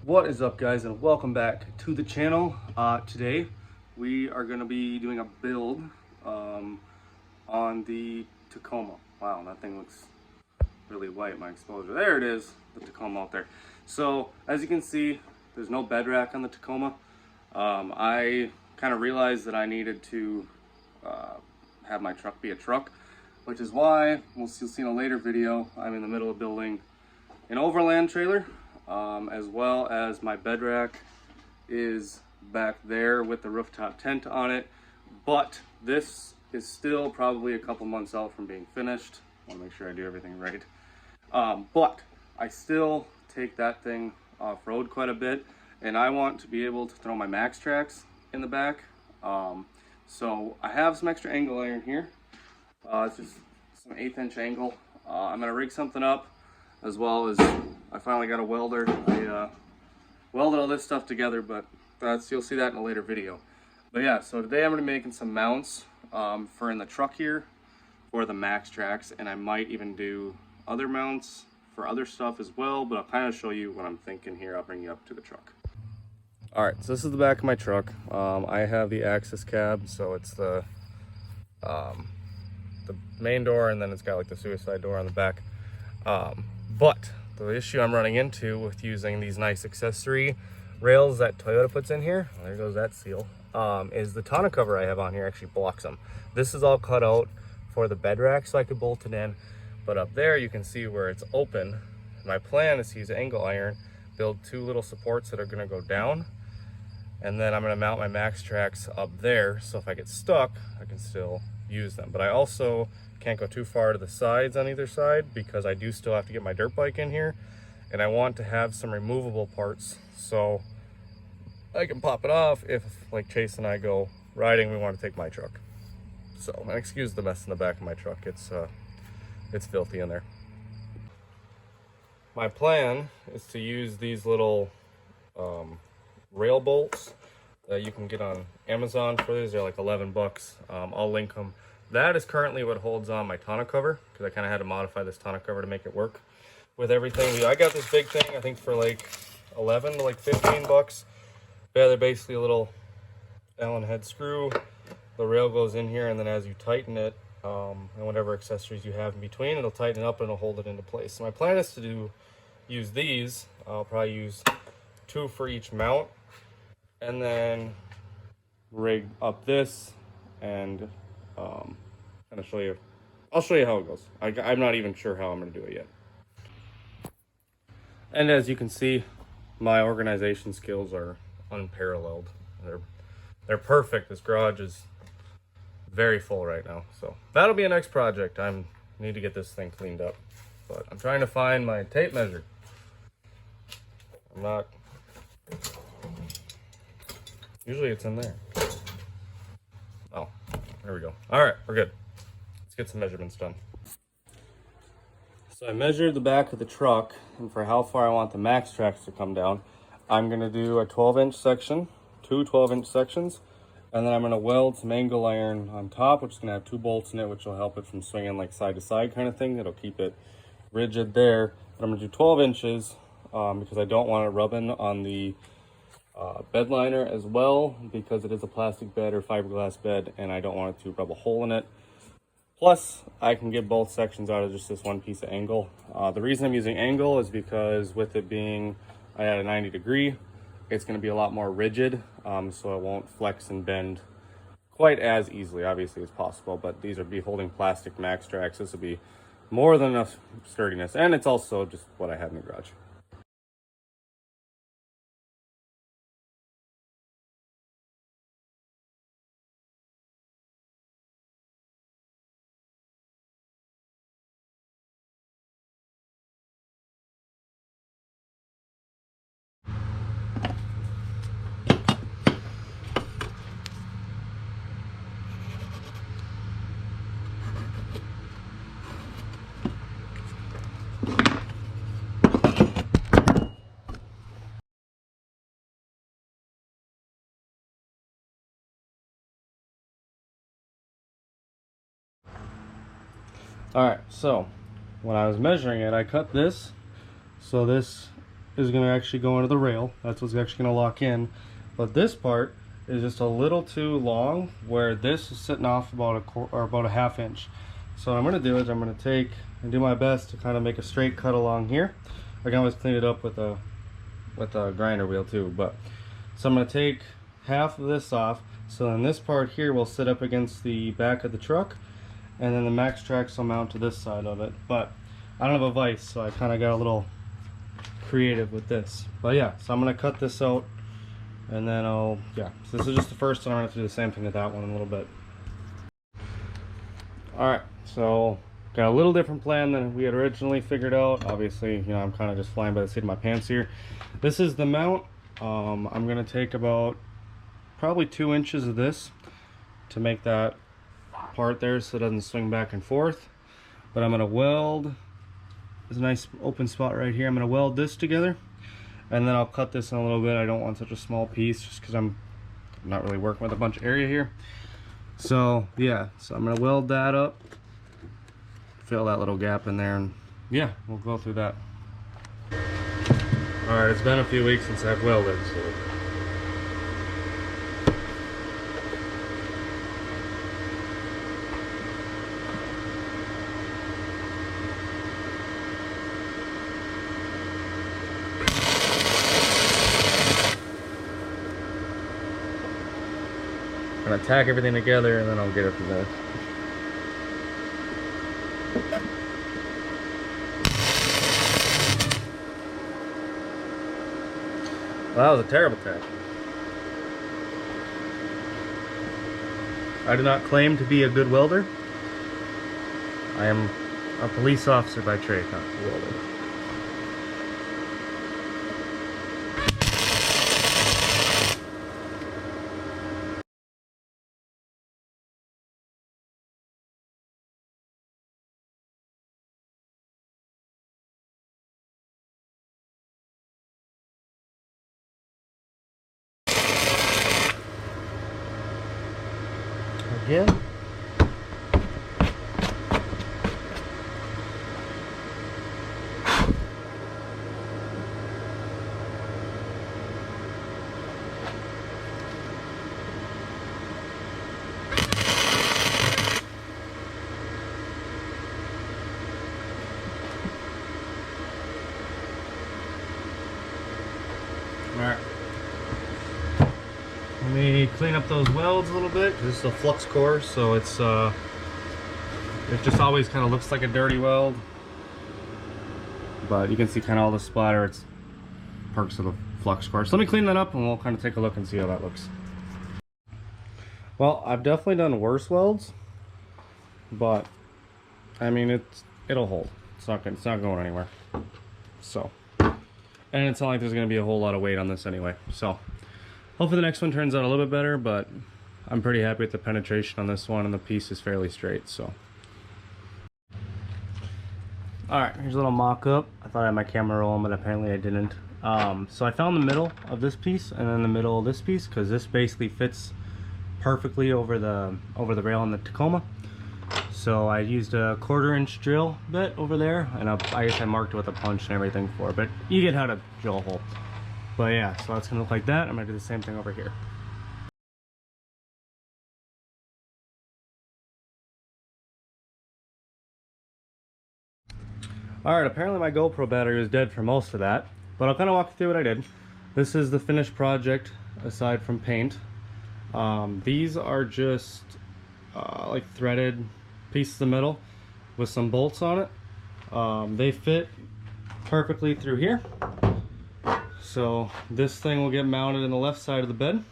What is up, guys, and welcome back to the channel. Today we are going to be doing a build on the Tacoma. Wow, that thing looks really white, my exposure. There it is, the Tacoma out there. So as you can see, there's no bed rack on the Tacoma. I kind of realized that I needed to have my truck be a truck, which is why you'll see in a later video, I'm in the middle of building an overland trailer. As well as my bed rack is back there with the rooftop tent on it, but this is still probably a couple months out from being finished. I want to make sure I do everything right, but I still take that thing off-road quite a bit, and I want to be able to throw my MaxTrax in the back. So I have some extra angle iron here. It's just some 1/8 inch angle. I'm going to rig something up, as well as I finally got a welder. I welded all this stuff together, but you'll see that in a later video. But yeah, so today I'm going to be making some mounts for in the truck here for the MaxTrax, and I might even do other mounts for other stuff as well, but I'll kind of show you what I'm thinking here. I'll bring you up to the truck. Alright, so this is the back of my truck. I have the access cab, so it's the main door, and then it's got like the suicide door on the back. But the issue I'm running into with using these nice accessory rails that Toyota puts in here, there goes that seal, is the tonneau cover I have on here actually blocks them. This is all cut out for the bed rack so I could bolt it in, but up there you can see where it's open. My plan is to use angle iron, build 2 little supports that are going to go down, and then I'm going to mount my MaxTrax up there, so if I get stuck I can still use them. But I also can't go too far to the sides on either side because I do still have to get my dirt bike in here, and I want to have some removable parts so I can pop it off if, like, Chase and I go riding, we want to take my truck. So, and excuse the mess in the back of my truck, it's filthy in there. My plan is to use these little rail bolts that you can get on Amazon for these. They're like 11 bucks. I'll link them. That is currently what holds on my tonneau cover, because I kind of had to modify this tonneau cover to make it work with everything. I got this big thing, I think for like 11 to like 15 bucks. Yeah, they're basically a little Allen head screw. The rail goes in here, and then as you tighten it, and whatever accessories you have in between, it'll tighten up and it'll hold it into place. So my plan is to use these. I'll probably use 2 for each mount, and then rig up this and kind of show you. I'll show you how it goes. I'm not even sure how I'm going to do it yet. And as you can see, my organization skills are unparalleled. They're perfect. This garage is very full right now, so that'll be a next project. I need to get this thing cleaned up, but I'm trying to find my tape measure. I'm not. Usually it's in there. Oh, there we go. All right, we're good. Let's get some measurements done. So I measured the back of the truck, and for how far I want the MaxTrax to come down, I'm going to do a 12-inch section, 2 12-inch sections, and then I'm going to weld some angle iron on top, which is going to have 2 bolts in it, which will help it from swinging like side to side kind of thing. It'll keep it rigid there. But I'm going to do 12 inches because I don't want it rubbing on the bed liner as well, because it is a plastic bed or fiberglass bed, and I don't want it to rub a hole in it. Plus, I can get both sections out of just this one piece of angle. The reason I'm using angle is because with it being at a 90 degree, it's going to be a lot more rigid, so it won't flex and bend quite as easily, obviously, as possible. But these would be holding plastic MaxTrax. This would be more than enough sturdiness, and it's also just what I have in the garage. All right, so when I was measuring it, I cut this. So this is going to actually go into the rail. That's what's actually going to lock in. But this part is just a little too long, where this is sitting off about about a half inch. So what I'm going to do is I'm going to take and do my best to kind of make a straight cut along here. I can always clean it up with a grinder wheel too. But so I'm going to take half of this off. So then this part here will sit up against the back of the truck, and then the MaxTrax will mount to this side of it. But I don't have a vise, so I kind of got a little creative with this. But yeah, so I'm going to cut this out, and then so this is just the first one. I'm going to have to do the same thing with that one in a little bit. Alright, so got a little different plan than we had originally figured out. Obviously, you know, I'm kind of just flying by the seat of my pants here. This is the mount. I'm going to take about probably 2 inches of this to make that part there so it doesn't swing back and forth. But I'm going to weld, there's a nice open spot right here. I'm going to weld this together, and then I'll cut this in a little bit. I don't want such a small piece just because I'm not really working with a bunch of area here. So yeah, so I'm going to weld that up, fill that little gap in there, and yeah, we'll go through that. Alright, it's been a few weeks since I've welded, so I'm gonna tack everything together and then I'll get it from there. Well, that was a terrible tack. I do not claim to be a good welder. I am a police officer by trade, not a welder. Again. Alright. Let me clean up those welds a little bit, because this is a flux core, so it just always kind of looks like a dirty weld. But you can see kind of all the splatter. It's perks of the flux core. So let me clean that up and we'll kind of take a look and see how that looks. Well, I've definitely done worse welds, but I mean it'll hold. It's not going anywhere. So, and it's not like there's going to be a whole lot of weight on this anyway. So hopefully the next one turns out a little bit better, but I'm pretty happy with the penetration on this one, and the piece is fairly straight. So alright, here's a little mock-up. I thought I had my camera rolling, but apparently I didn't. So I found the middle of this piece and then the middle of this piece, because this basically fits perfectly over the rail on the Tacoma. So I used a 1/4 inch drill bit over there, and I guess I marked it with a punch and everything for it, but you get how to drill a hole. But yeah, so that's gonna look like that. I'm gonna do the same thing over here. Alright, apparently my GoPro battery was dead for most of that, but I'll kind of walk you through what I did. This is the finished project aside from paint. These are just like threaded pieces of metal with some bolts on it. They fit perfectly through here. So this thing will get mounted in the left side of the bed.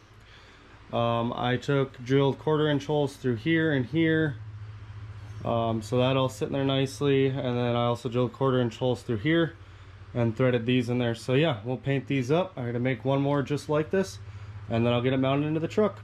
I drilled 1/4 inch holes through here and here. So that all sitting there nicely, and then I also drilled 1/4 inch holes through here and threaded these in there. So yeah, we'll paint these up. I'm gonna make one more just like this, and then I'll get it mounted into the truck.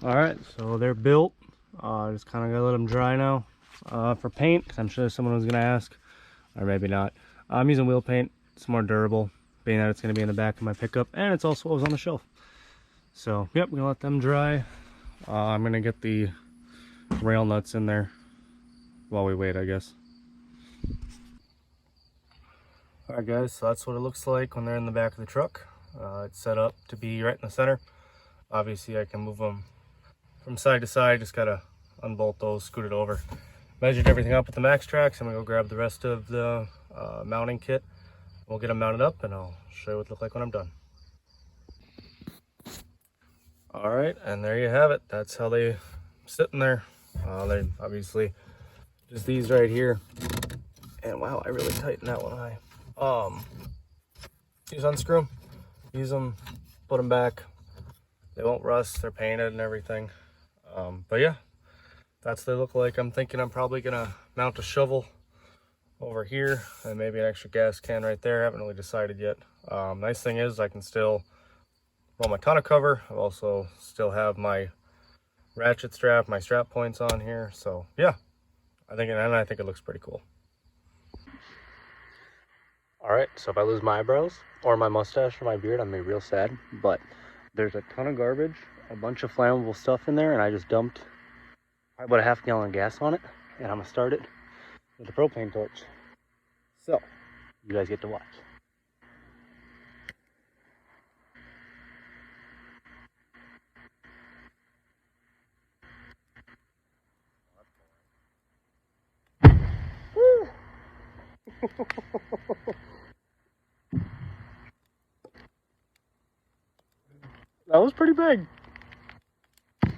All right, so they're built. Just kind of gotta let them dry now for paint, because I'm sure someone was gonna ask, or maybe not. I'm using wheel paint. It's more durable, being that it's gonna be in the back of my pickup, and it's also what was on the shelf. So, yep, we're gonna let them dry. I'm gonna get the rail nuts in there while we wait, I guess. All right, guys, so that's what it looks like when they're in the back of the truck. It's set up to be right in the center. Obviously, I can move them from side to side. Just gotta unbolt those, scoot it over. Measured everything up with the MaxTrax. I'm gonna go grab the rest of the mounting kit. We'll get them mounted up, and I'll show you what they look like when I'm done. All right, and there you have it. That's how they sit in there. They obviously just these right here. And wow, I really tightened that one. Just unscrew them, use them, put them back. They won't rust. They're painted and everything. But yeah, that's what they look like. I'm thinking I'm probably gonna mount a shovel over here and maybe an extra gas can right there. I haven't really decided yet. Nice thing is I can still roll my tonneau cover. I also still have my ratchet strap, my strap points on here. So yeah, I think it looks pretty cool. All right, so if I lose my eyebrows or my mustache or my beard, I'm gonna be real sad. But there's a ton of garbage, a bunch of flammable stuff in there, and I just dumped probably about a half gallon of gas on it, and I'm gonna start it with a propane torch. So you guys get to watch. That was pretty big. It's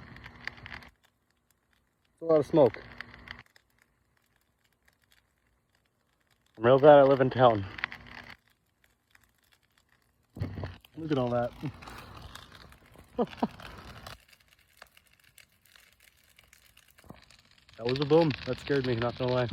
a lot of smoke. I'm real glad I live in town. Look at all that. That was a boom. That scared me, not gonna lie.